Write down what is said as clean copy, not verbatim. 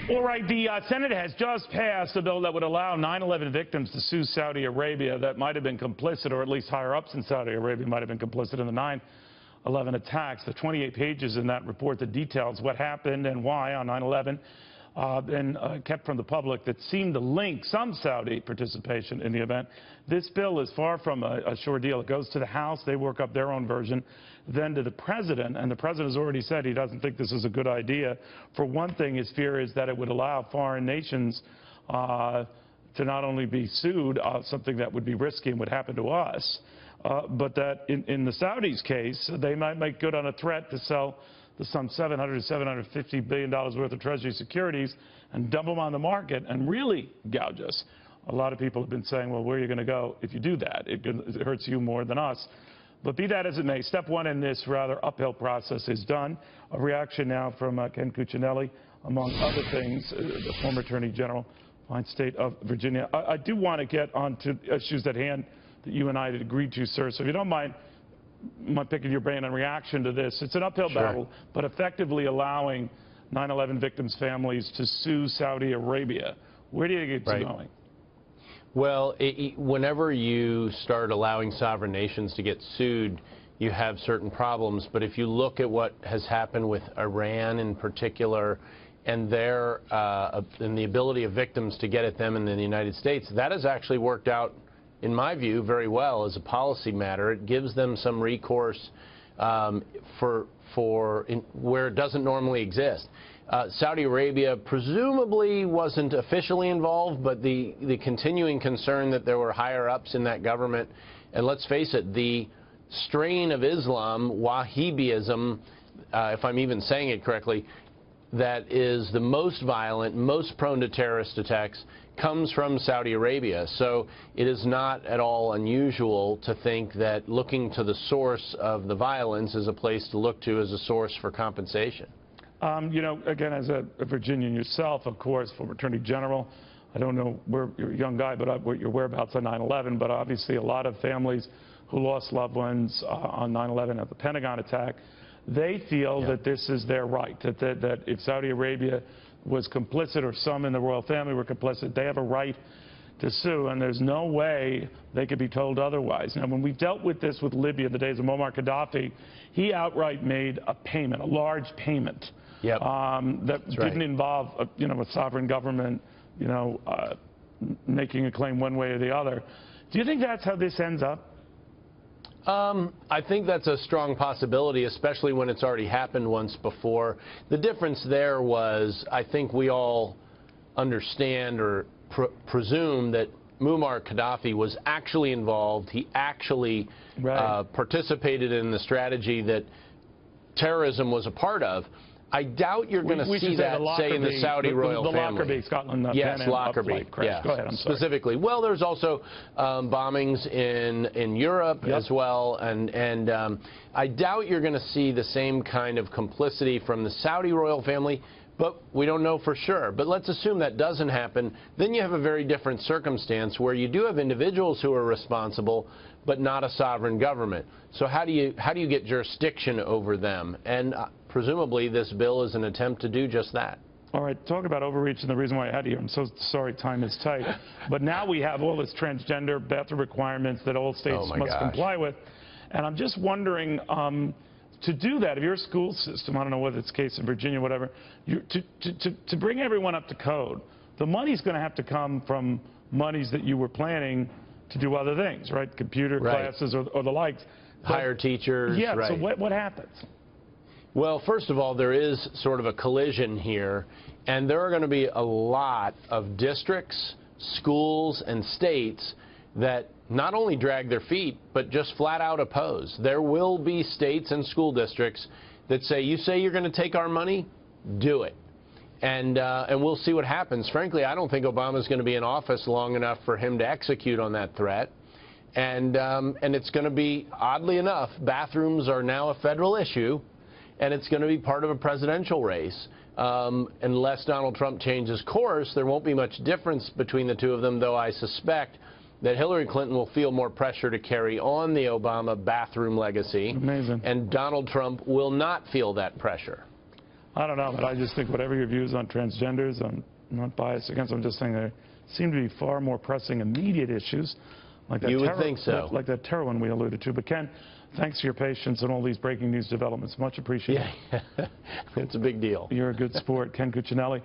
All right, the Senate has just passed a bill that would allow 9/11 victims to sue Saudi Arabia that might have been complicit, or at least higher-ups in Saudi Arabia might have been complicit in the 9/11 attacks. The 28 pages in that report that details what happened and why on 9/11 been kept from the public that seemed to link some Saudi participation in the event. This bill is far from a sure deal. It goes to the House. They work up their own version, then to the President, and the President has already said he doesn't think this is a good idea. For one thing, his fear is that it would allow foreign nations to not only be sued, something that would be risky and would happen to us, but that in the Saudis' case, they might make good on a threat to sell the some $700 to $750 billion worth of Treasury securities and dump them on the market and really gouge us. A lot of people have been saying, well, where are you going to go if you do that? It hurts you more than us. But be that as it may, step one in this rather uphill process is done. A reaction now from Ken Cuccinelli, among other things, the former Attorney General, fine state of Virginia. I do want to get on to issues at hand that you and I had agreed to, sir. So if you don't mind, picking your brain on reaction to this. It's an uphill battle, but effectively allowing 9/11 victims' families to sue Saudi Arabia. Where do you think it's going? Well, whenever you start allowing sovereign nations to get sued, you have certain problems. But if you look at what has happened with Iran in particular, and their and the ability of victims to get at them in the United States, that has actually worked out, in my view, very well as a policy matter. It gives them some recourse where it doesn't normally exist. Saudi Arabia presumably wasn't officially involved, but the continuing concern that there were higher-ups in that government, and let's face it, the strain of Islam, Wahhabism, if I'm even saying it correctly, that is the most violent, most prone to terrorist attacks, comes from Saudi Arabia. So it is not at all unusual to think that looking to the source of the violence is a place to look to as a source for compensation. You know, again, as a Virginian yourself, of course, former Attorney General, I don't know where you're a young guy, but what your whereabouts on 9/11, but obviously a lot of families who lost loved ones on 9/11 at the Pentagon attack, they feel that this is their right, that if Saudi Arabia was complicit or some in the royal family were complicit, they have a right to sue, and there's no way they could be told otherwise. Now, when we dealt with this with Libya in the days of Muammar Gaddafi, he outright made a payment, a large payment, that didn't involve, a sovereign government, making a claim one way or the other. Do you think that's how this ends up? I think that's a strong possibility, especially when it's already happened once before. The difference there was, I think we all understand or presume that Muammar Gaddafi was actually involved. He actually participated in the strategy that terrorism was a part of. I doubt you're going to see that, say, in the Saudi royal family. Lockerbie, Scotland. Yes, Lockerbie. Yeah. Go ahead, I'm sorry. Specifically. Well, there's also bombings in Europe as well, and I doubt you're going to see the same kind of complicity from the Saudi royal family, but we don't know for sure. But let's assume that doesn't happen. Then you have a very different circumstance where you do have individuals who are responsible, but not a sovereign government. So how do you get jurisdiction over them? And presumably this bill is an attempt to do just that. All right, talk about overreach and the reason why I had you. I'm so sorry time is tight. But now we have all this transgender bathroom requirements that all states must comply with. And I'm just wondering, to do that, if you're a school system, I don't know whether it's the case in Virginia, whatever, to bring everyone up to code, the money's going to have to come from monies that you were planning to do other things, right? Computer classes or the likes. Hire teachers. Yeah, so what happens? Well, first of all, there is sort of a collision here, and there are going to be a lot of districts, schools, and states that not only drag their feet, but just flat out oppose. There will be states and school districts that say, you say you're going to take our money? Do it. And we'll see what happens. Frankly, I don't think Obama's going to be in office long enough for him to execute on that threat. And it's going to be, oddly enough, bathrooms are now a federal issue, and it's going to be part of a presidential race. Unless Donald Trump changes course, there won't be much difference between the two of them, though I suspect that Hillary Clinton will feel more pressure to carry on the Obama bathroom legacy. Amazing. And Donald Trump will not feel that pressure. I don't know, but I just think whatever your views on transgenders, I'm not biased against them. I'm just saying there seem to be far more pressing immediate issues. Like that you would think so. Like that terror one we alluded to. But Ken, thanks for your patience and all these breaking news developments. Much appreciated. Yeah, it's a big deal. You're a good sport. Ken Cuccinelli.